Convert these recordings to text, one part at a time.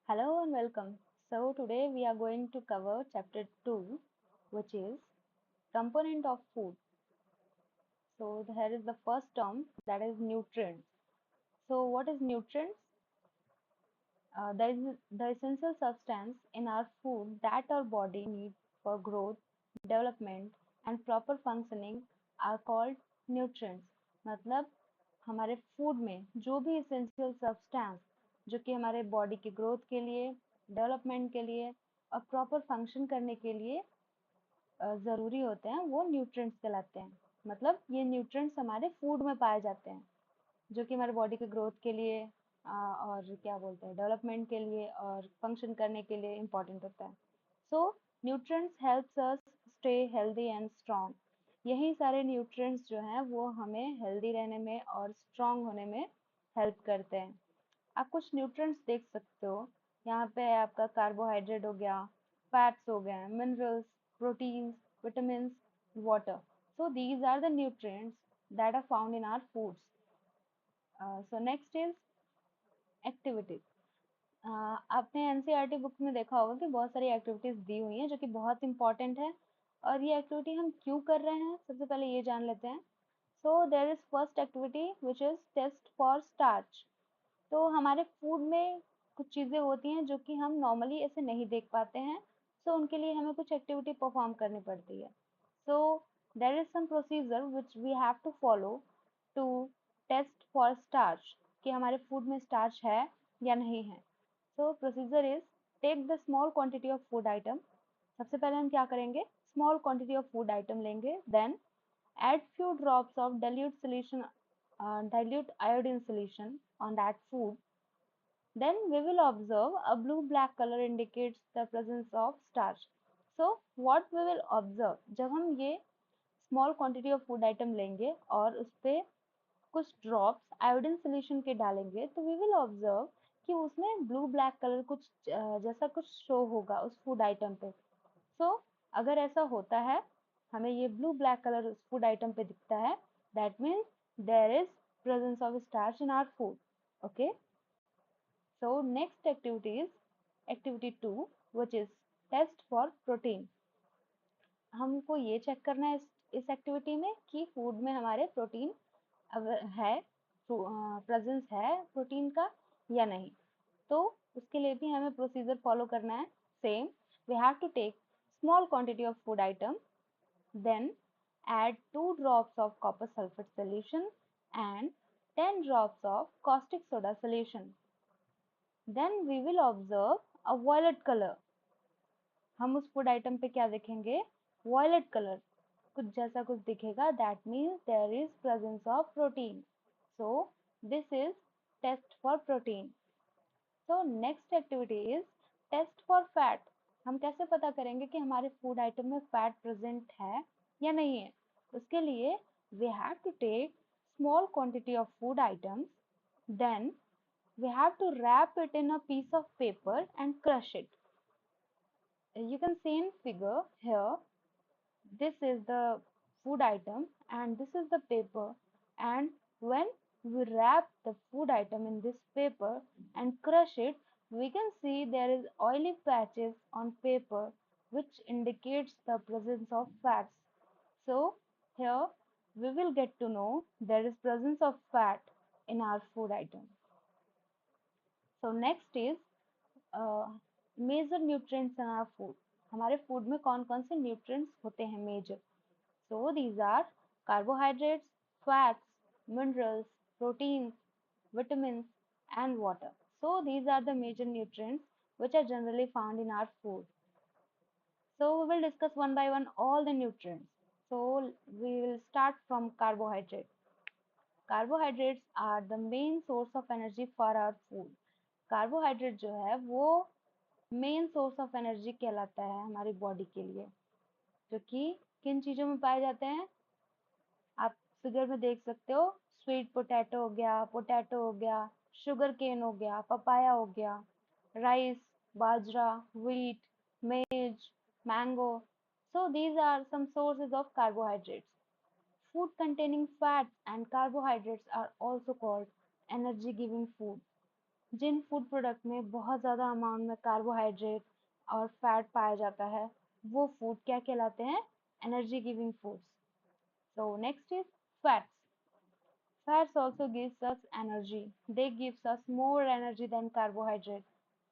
Hello and welcome. So today we are going to cover chapter 2, which is component of food. So here is the first term, that is nutrients. So what is nutrients? That is the essential substance in our food that our body needs for growth, development and proper functioning are called nutrients. मतलब हमारे food में जो भी essential substance जो कि हमारे body की growth के लिए, डेवलपमेंट के लिए और प्रॉपर फंक्शन करने के लिए ज़रूरी होते हैं, वो न्यूट्रिएंट्स कहलाते हैं। मतलब ये न्यूट्रिएंट्स हमारे फूड में पाए जाते हैं, जो कि हमारे बॉडी के ग्रोथ के लिए और क्या बोलते हैं डेवलपमेंट के लिए और फंक्शन करने के लिए इम्पोर्टेंट होता है। So nutrients helps us stay healthy and strong. यही सारे न्यूट्रिएंट्स जो हैं वो हमें हेल्दी रहने में और स्ट्रॉन्ग होने में हेल्प करते हैं। आप कुछ न्यूट्रिएंट्स देख सकते हो। यहाँ पे आपका कार्बोहाइड्रेट हो गया, फैट्स हो गए, minerals, proteins, vitamins, water. So these are the nutrients that are found in our foods. So next is activities. आपने एनसीईआरटी बुक में देखा होगा कि बहुत सारी एक्टिविटीज दी हुई हैं जो कि बहुत इंपॉर्टेंट है। और ये एक्टिविटी हम क्यों कर रहे हैं सबसे पहले ये जान लेते हैं। So there is first activity which is test for starch. तो हमारे फूड में कुछ चीज़ें होती हैं जो कि हम नॉर्मली ऐसे नहीं देख पाते हैं। सो उनके लिए हमें कुछ एक्टिविटी परफॉर्म करनी पड़ती है। So there is some procedure which we have to follow to test for starch कि हमारे फूड में स्टार्च है या नहीं है। So procedure is take the small quantity of food item. सबसे पहले हम क्या करेंगे, small quantity of food item लेंगे, then add few drops of dilute iodine solution on that food. Then we will observe a blue-black color indicates the presence of starch. So what we will observe, जब हम ये small quantity of food item लेंगे और उस पे कुछ drops iodine solution के डालेंगे तो we will observe कि उसमें blue black color कुछ जैसा कुछ show होगा उस food item पे। So अगर ऐसा होता है, हमें ये blue black color उस food item पे दिखता है, that means there is presence of starch in our food. Okay. So next activity is activity 2, which is test for protein. हमको ये चेक करना है इस एक्टिविटी में कि फूड में हमारे प्रोटीन है, प्रेजेंस है प्रोटीन का या नहीं। तो उसके लिए भी हमें प्रोसीजर फॉलो करना है same. We have to take small quantity of food item, then add 2 drops of copper sulfate solution and 10 drops of caustic soda solution. Then we will observe a violet color. हम उस food item पे क्या देखेंगे, violet colour कुछ जैसा कुछ दिखेगा, that means there is presence of protein. So this is test for protein. So next activity is test for fat. हम कैसे पता करेंगे कि हमारे फूड आइटम में फैट प्रेजेंट है या नहीं है। उसके लिए we have to take small quantity of food items, then we have to wrap it in a piece of paper and crush it. You can see in figure here, this is the food item and this is the paper, and when we wrap the food item in this paper and crush it, we can see there is oily patches on paper which indicates the presence of fats. So here we will get to know there is presence of fat in our food item. So next is major nutrients in our food. हमारे food में कौन कौन से nutrients होते हैं major. So these are carbohydrates, fats, minerals, proteins, vitamins and water. So these are the major nutrients which are generally found in our food. So we will discuss one by one all the nutrients. So we will start from carbohydrate. Carbohydrates are the main source of energy for our food. Carbohydrate जो है वो main source of energy कहलाता है हमारी body के लिए, जो कि किन चीज़ों में पाए जाते हैं आप फिगर में देख सकते हो। स्वीट पोटैटो हो गया, शुगर केन हो गया, पपाया हो गया, rice, bajra, wheat, maize, mango. So these are some sources of carbohydrates. Food containing fats and carbohydrates are also called energy giving food. Jin food product में बहुत ज़्यादा amount में कार्बोहाइड्रेट और fat पाया जाता है, वो फूड क्या कहलाते हैं? Energy giving foods. So next is fats. Fats also gives us energy. They gives us more energy than carbohydrate.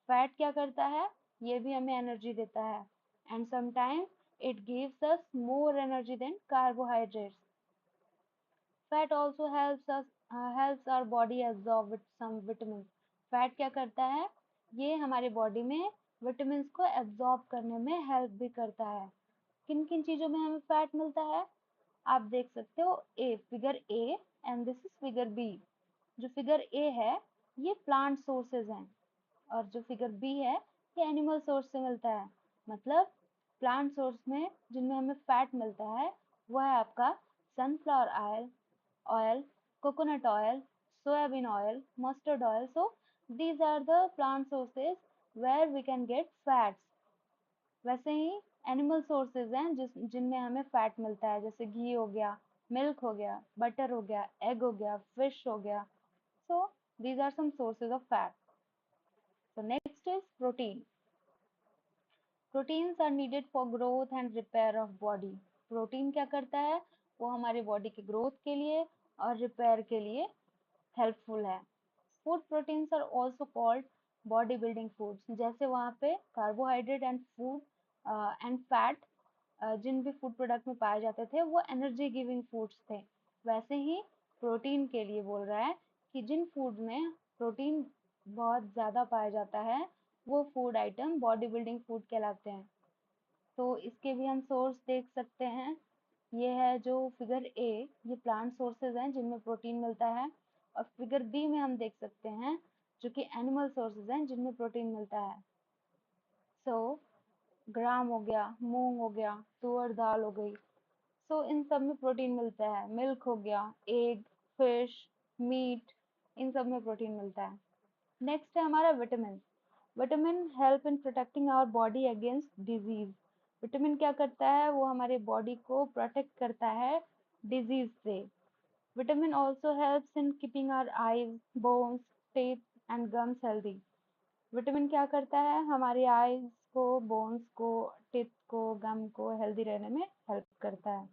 Fat क्या करता है? ये भी हमें एनर्जी देता है. And sometimes it gives us more energy than carbohydrates. Fat also helps our body absorb with some vitamins. Fat क्या करता है? ये हमारे बॉडी में विटामिन्स को एब्जॉर्ब करने में हेल्प भी करता है. किन किन चीजों में हमें फैट मिलता है? आप देख सकते हो figure A and this is figure B. जो फिगर ए है ये प्लांट सोर्सेज हैं और जो फिगर बी है ये एनिमल सोर्स से मिलता है. मतलब प्लांट सोर्स में जिनमें हमें फैट मिलता है वो है आपका sunflower oil, coconut oil, soybean oil, mustard oil. So these are the plant sources where we can get fats. वैसे ही एनिमल सोर्सेज हैं जिनमें हमें फैट मिलता है, जैसे घी हो गया, मिल्क हो गया, बटर हो गया, एग हो गया, फिश हो गया. So these are some sources of fat. So next is protein. Proteins are needed for growth and repair of body. Protein क्या करता है? वो हमारी बॉडी के ग्रोथ के लिए और रिपेयर के लिए हेल्पफुल है. Food proteins are also called body building foods. जैसे वहाँ पे carbohydrate and food and fat जिन भी फूड प्रोडक्ट में पाए जाते थे वो एनर्जी गिविंग फूड्स थे, वैसे ही प्रोटीन के लिए बोल रहा है कि जिन फूड में प्रोटीन बहुत ज़्यादा पाया जाता है वो food item body building food कहलाते हैं. तो इसके भी हम सोर्स देख सकते हैं. ये है जो फिगर ए, ये प्लांट सोर्सेज हैं जिनमें प्रोटीन मिलता है. और फिगर बी में हम देख सकते हैं जो कि एनिमल सोर्सेज हैं जिनमें प्रोटीन मिलता है. सो ग्राम हो गया, मूंग हो गया, तुअर दाल हो गई. सो इन सब में प्रोटीन मिलता है. मिल्क हो गया, एग, फिश, मीट, इन सब में प्रोटीन मिलता है. नेक्स्ट है हमारा vitamin. Vitamin help in protecting our body against disease. Vitamin क्या करता है? वो हमारे बॉडी को प्रोटेक्ट करता है डिजीज से. Vitamin also helps in keeping our eyes, bones, teeth and gums healthy. Vitamin क्या करता है? हमारी आईज को, बोन्स को, टीथ को, गम को हेल्दी रहने में हेल्प करता है.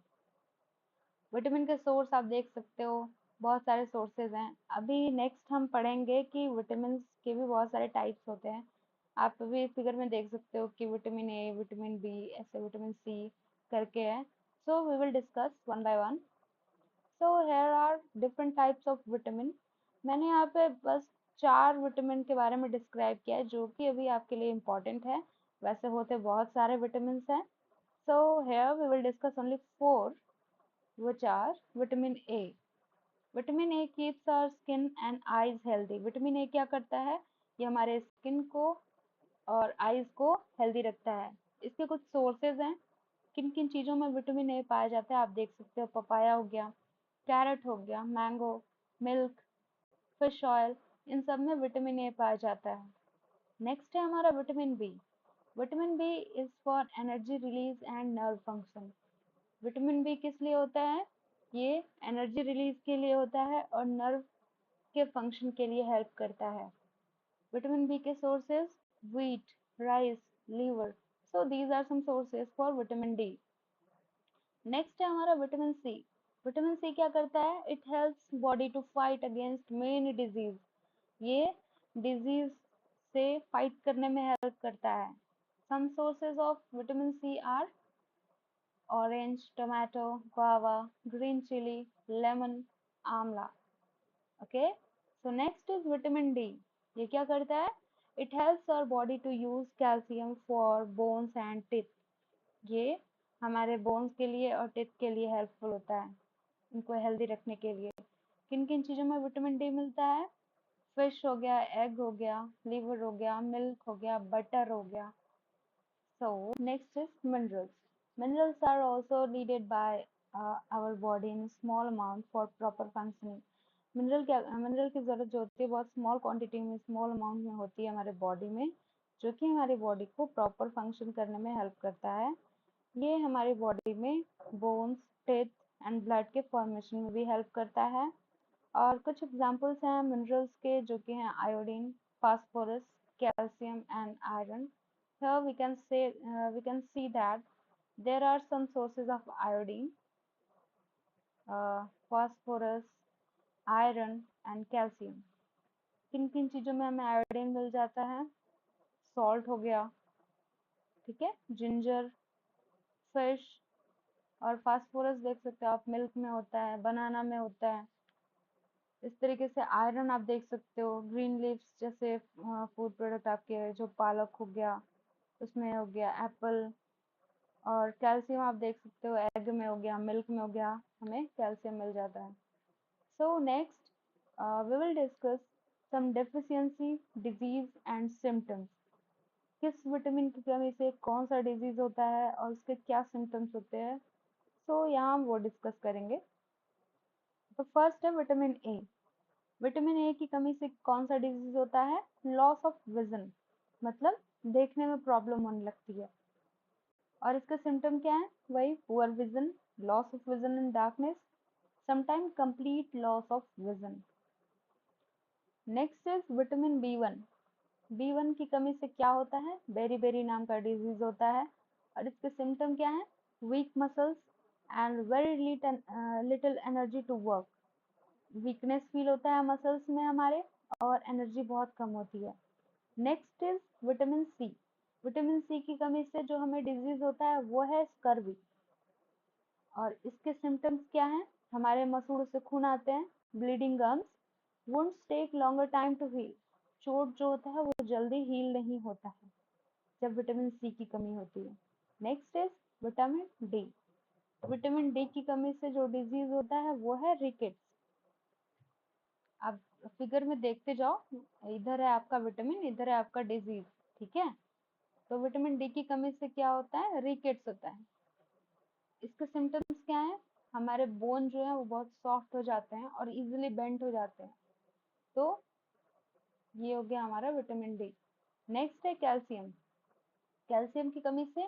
विटामिन के सोर्स आप देख सकते हो, बहुत सारे सोर्सेज हैं. अभी नेक्स्ट हम पढ़ेंगे कि विटामिन के भी बहुत सारे टाइप्स होते हैं. आप अभी फिगर में देख सकते हो कि विटामिन ए, विटामिन बी, ऐसे विटामिन सी करके है. So we will discuss one by one. So here are different types of vitamin. मैंने यहाँ पे बस 4 विटामिन के बारे में डिस्क्राइब किया है जो कि अभी आपके लिए इम्पोर्टेंट है. वैसे होते बहुत सारे विटामिन हैं. So here we will discuss only 4 which are vitamin A. Vitamin A keeps our skin and eyes healthy. Vitamin A क्या करता है? ये हमारे स्किन को और आईज को हेल्दी रखता है. इसके कुछ सोर्सेज हैं. किन किन चीज़ों में विटामिन ए पाया जाता है आप देख सकते हो. पपाया हो गया, कैरेट हो गया, मैंगो, मिल्क, फिश ऑयल, इन सब में विटामिन ए पाया जाता है. नेक्स्ट है हमारा vitamin B. Vitamin B is for energy release and nerve function. Vitamin B किस लिए होता है? ये एनर्जी रिलीज के लिए होता है और नर्व के फंक्शन के लिए हेल्प करता है. विटामिन बी के sources wheat, rice, liver. So these are some sources for vitamin D. Next है हमारा विटामिन सी. विटामिन सी क्या करता है? It helps body to fight against many disease. ये डिजीज से फाइट करने में हेल्प करता है. Some sources of vitamin C are orange, tomato, guava, green chili, lemon, amla. Okay. So next is vitamin D. ये क्या करता है? It helps our body to use calcium for bones and teeth. ये हमारे bones के लिए और teeth के लिए हेल्पफुल होता है, इनको हेल्दी रखने के लिए. किन किन चीज़ों में विटामिन डी मिलता है? फिश हो गया, एग हो गया, लीवर हो गया, मिल्क हो गया, बटर हो गया. So next is minerals. Minerals are also needed by our body in small amount for proper functioning. Mineral की ज़रूरत जो होती है बहुत स्मॉल क्वांटिटी में, स्मॉल अमाउंट में होती है हमारे बॉडी में, जो कि हमारी बॉडी को प्रॉपर फंक्शन करने में हेल्प करता है. ये हमारी बॉडी में बोन्स, टीथ एंड ब्लड के फॉर्मेशन में भी हेल्प करता है. और कुछ एग्जांपल्स हैं मिनरल्स के जो कि हैं iodine, phosphorus, calcium, and iron. Here we can see that there are some sources of iodine, phosphorus, iron and calcium. किन किन चीजों में हमें आयोडीन मिल जाता है? सॉल्ट हो गया, ठीक है, जिंजर, फिश, और फास्फोरस देख सकते हो आप मिल्क में होता है, बनाना में होता है। इस तरीके से आयरन आप देख सकते हो ग्रीन लीव्स जैसे फूड प्रोडक्ट आपके, जो पालक हो गया उसमें हो गया, एप्पल। और कैल्शियम आप देख सकते हो एग में हो गया, मिल्क में हो गया, हमें कैल्शियम मिल जाता है। So next, we will discuss some deficiency, disease and symptoms. किस विटामिन की कमी से कौन सा डिजीज होता है और उसके क्या सिम्टम्स होते हैं, सो यहाँ हम वो डिस्कस करेंगे। तो फर्स्ट है विटामिन ए। विटामिन ए की कमी से कौन सा डिजीज होता है? लॉस ऑफ विजन, मतलब देखने में प्रॉब्लम होने लगती है। और इसका सिम्टम क्या है? वही poor vision, loss of vision in darkness, sometime complete loss of vision. Next is vitamin B one. B one की कमी से क्या होता है? बेरी बेरी नाम का डिजीज होता है। और इसके सिम्टम क्या है? Weak muscles and very little energy to work. Weakness feel होता है मसल्स में हमारे, और एनर्जी बहुत कम होती है। Next is vitamin C. Vitamin C की कमी से जो हमें डिजीज होता है वो है स्कर्वी। और इसके सिम्टम्स क्या हैं? हमारे मसूड़ों से खून आते हैं, bleeding gums, wounds take longer time to heal. चोट जो होता है वो जल्दी हील नहीं होता है जब विटामिन सी की कमी होती है। Next is vitamin D. Vitamin D की कमी से जो डिजीज होता है वो है रिकेट्स। आप फिगर में देखते जाओ, इधर है आपका विटामिन, इधर है आपका डिजीज, ठीक है। तो विटामिन डी की कमी से क्या होता है? रिकेट्स होता है। इसके सिम्टम्स क्या है? हमारे बोन जो है वो बहुत सॉफ्ट हो जाते हैं और इजीली बेंड हो जाते हैं। तो ये हो गया हमारा विटामिन डी। नेक्स्ट है कैल्शियम। कैल्शियम की कमी से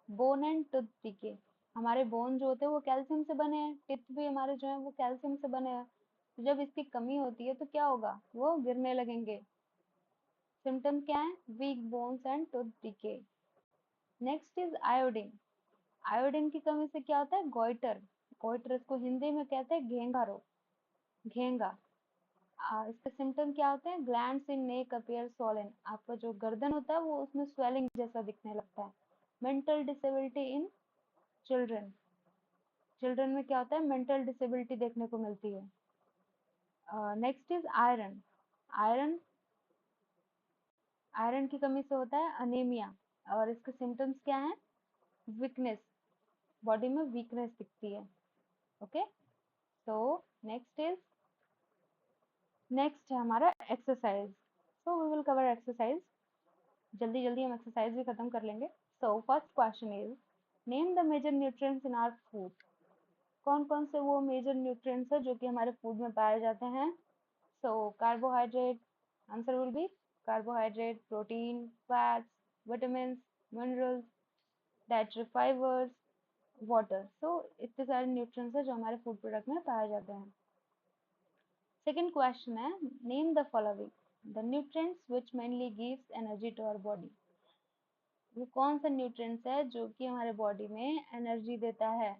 बोन एंड टूथ डिके। हमारे बोन जो होते हैं वो कैल्शियम से बने हैं, टिथ भी हमारे जो है वो कैल्शियम से बने हैं। तो जब इसकी कमी होती है तो क्या होगा? वो गिरने लगेंगे। सिम्टम क्या है? Weak bones and tooth decay. Next is iodine. Iodine की कमी से क्या होता है? गोइटर। गोइटर इसको हिंदी में कहते हैं घेंगा रोग, घेंगा। इसके सिम्टम क्या होते हैं? ग्लैंड्स इन नेक अपीयर स्वॉलन। आपका जो गर्दन होता है वो उसमें स्वेलिंग जैसा दिखने लगता है। Mental disability in children. Children में क्या होता है? मेंटल डिसेबिलिटी देखने को मिलती है। Next is iron. Iron iron की कमी से होता है अनीमिया। और इसके सिम्टम्स क्या हैं? वीकनेस, बॉडी में वीकनेस दिखती है। ओके, तो नेक्स्ट है हमारा exercise. So we will cover exercise. जल्दी जल्दी हम एक्सरसाइज भी खत्म कर लेंगे। So first question is, name the major nutrients in our food. कौन कौन से वो मेजर न्यूट्रिएंट्स है जो कि हमारे फूड में पाए जाते हैं? So carbohydrate, answer will be carbohydrate, protein, fats, vitamin, minerals, dietary fibres, water. So इतने सारे न्यूट्रिएंट्स है जो हमारे फूड प्रोडक्ट में पाए जाते हैं। सेकेंड क्वेश्चन है, name the following the nutrients which mainly gives energy to our body. वो कौन सा न्यूट्रिएंट्स है जो कि हमारे बॉडी में एनर्जी देता है?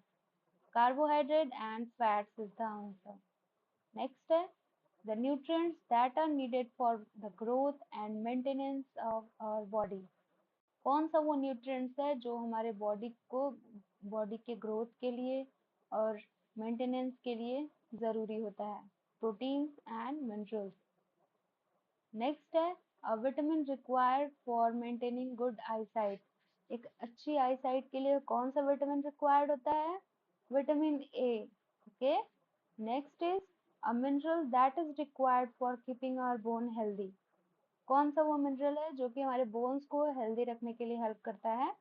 Carbohydrate and fats is the answer. Next है, the nutrients that are needed for the growth and maintenance of our body. कौन सा वो न्यूट्रिएंट्स है जो हमारे बॉडी के ग्रोथ के लिए और मेंटेनेंस के लिए जरूरी होता है? Proteins and minerals. नेक्स्ट है, a vitamin required for maintaining good eyesight. एक अच्छी आईसाइट के लिए कौन सा विटामिन रिक्वायर्ड होता है? Vitamin A. Okay, next is, a mineral that is required for keeping our bone healthy. कौन सा वो मिनरल है जो कि हमारे बोन्स को हेल्दी रखने के लिए हेल्प करता है?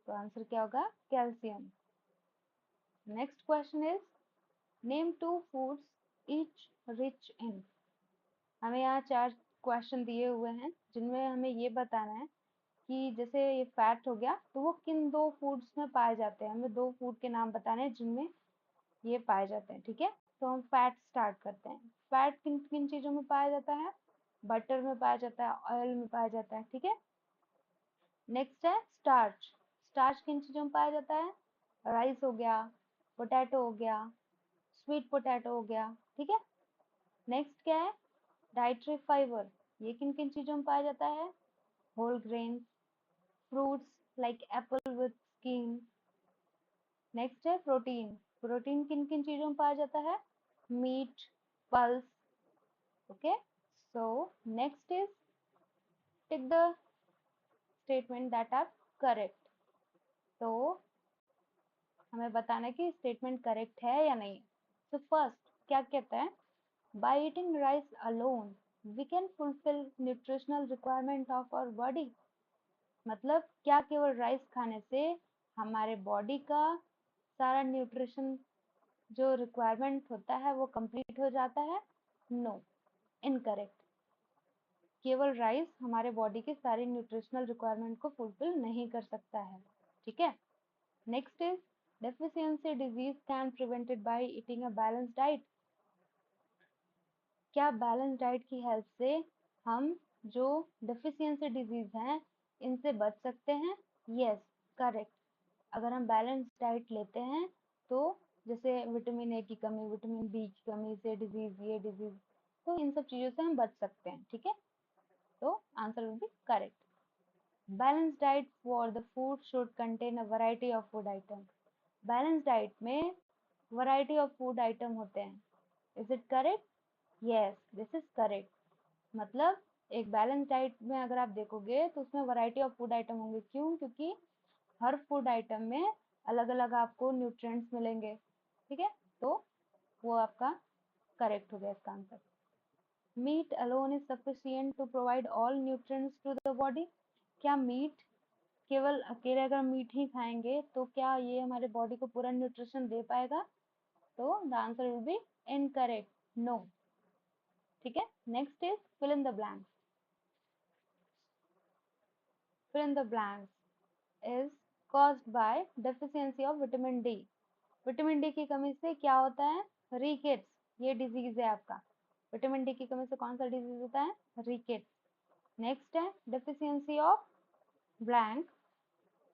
तो आंसर क्या होगा? Calcium. Next question is, name two foods each rich in. हमें यहाँ चार क्वेश्चन दिए हुए हैं जिनमें हमें ये बताना है कि जैसे ये फैट हो गया तो वो किन दो फूड्स में पाए जाते हैं। हमें दो फूड के नाम बताने हैं जिनमें ये पाए जाते हैं, ठीक है। तो हम फैट स्टार्ट करते हैं। फैट किन किन चीजों में पाया जाता है? बटर में पाया जाता है, ऑयल में पाया जाता है, ठीक है। नेक्स्ट है स्टार्च। स्टार्च किन चीजों में पाया जाता है? राइस हो गया, पोटैटो हो गया, स्वीट पोटैटो हो गया, ठीक है। नेक्स्ट क्या है? Dietary fibre. ये किन किन चीजों में पाया जाता है? Whole grain, fruits like apple with skin. Next है प्रोटीन। प्रोटीन किन किन चीजों में पाया जाता है? Meat, pulse, okay. So next is tick the statement that are correct. तो हमें बताना है कि स्टेटमेंट करेक्ट है या नहीं। सो फर्स्ट क्या कहता है? By eating rice alone we can fulfil nutritional requirement of our body. मतलब क्या केवल राइस खाने से हमारे बॉडी का सारा न्यूट्रिशन जो रिक्वायरमेंट होता है वो कंप्लीट हो जाता है? No, incorrect. केवल राइस हमारे बॉडी के सारे न्यूट्रिशनल रिक्वायरमेंट को फुलफिल नहीं कर सकता है, ठीक है। Next is deficiency disease can prevented by eating a balance diet. क्या बैलेंस डाइट की हेल्प से हम जो डेफिशिएंसी डिजीज हैं इनसे बच सकते हैं? Yes, correct. अगर हम बैलेंस डाइट लेते हैं तो जैसे विटामिन ए की कमी, विटामिन बी की कमी से डिजीज, ये डिजीज, तो इन सब चीजों से हम बच सकते हैं, ठीक है। तो answer will B correct. Balance diet for the food should contain a variety of food item. Balance diet में वैरायटी ऑफ फूड आइटम होते हैं। Is it correct? Yes, this is correct. मतलब एक बैलेंस डाइट में अगर आप देखोगे तो उसमें वैरायटी ऑफ फूड आइटम होंगे। क्यों? क्योंकि हर फूड आइटम में अलग अलग आपको न्यूट्रिएंट्स मिलेंगे, ठीक है। तो वो आपका करेक्ट हो गया इसका answer. Meat alone is sufficient to provide all nutrients to the body. क्या मीट, केवल अकेले अगर मीट ही खाएंगे तो क्या ये हमारे बॉडी को पूरा न्यूट्रिशन दे पाएगा? तो the answer will be incorrect, no, ठीक है। Next is fill in the blanks. Fill in the blanks is caused by deficiency of vitamin D। Vitamin D की कमी से क्या होता है? रिकेट्स, ये डिजीज है आपका। विटामिन डी की कमी से कौन सा डिजीज होता है? रिकेट्स। नेक्स्ट है deficiency of blank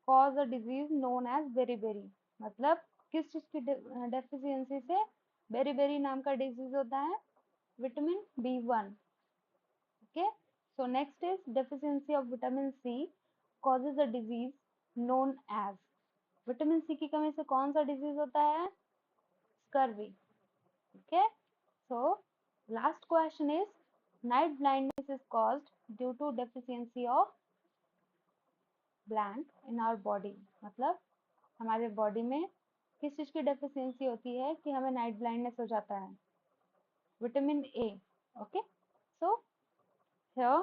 cause a disease known as beriberi. मतलब किस चीज की डेफिशिएंसी से बेरीबेरी नाम का डिजीज होता है? Vitamin B1, okay. So next is deficiency of vitamin C causes a disease known as। Vitamin C की कमी से कौन सा डिजीज होता है? Scurvy, okay। So last question is night blindness is caused due to deficiency of blank in our body। मतलब हमारे body में किस चीज की डेफिशिएंसी होती है कि हमें नाइट ब्लाइंडनेस हो जाता है? Vitamin A, okay. So here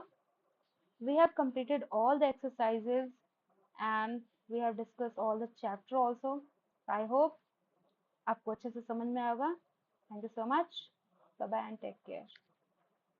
we have completed all the exercises and we have discussed all the chapter also। I hope आपको अच्छे से समझ में आएगा। Thank you so much, bye bye and take care.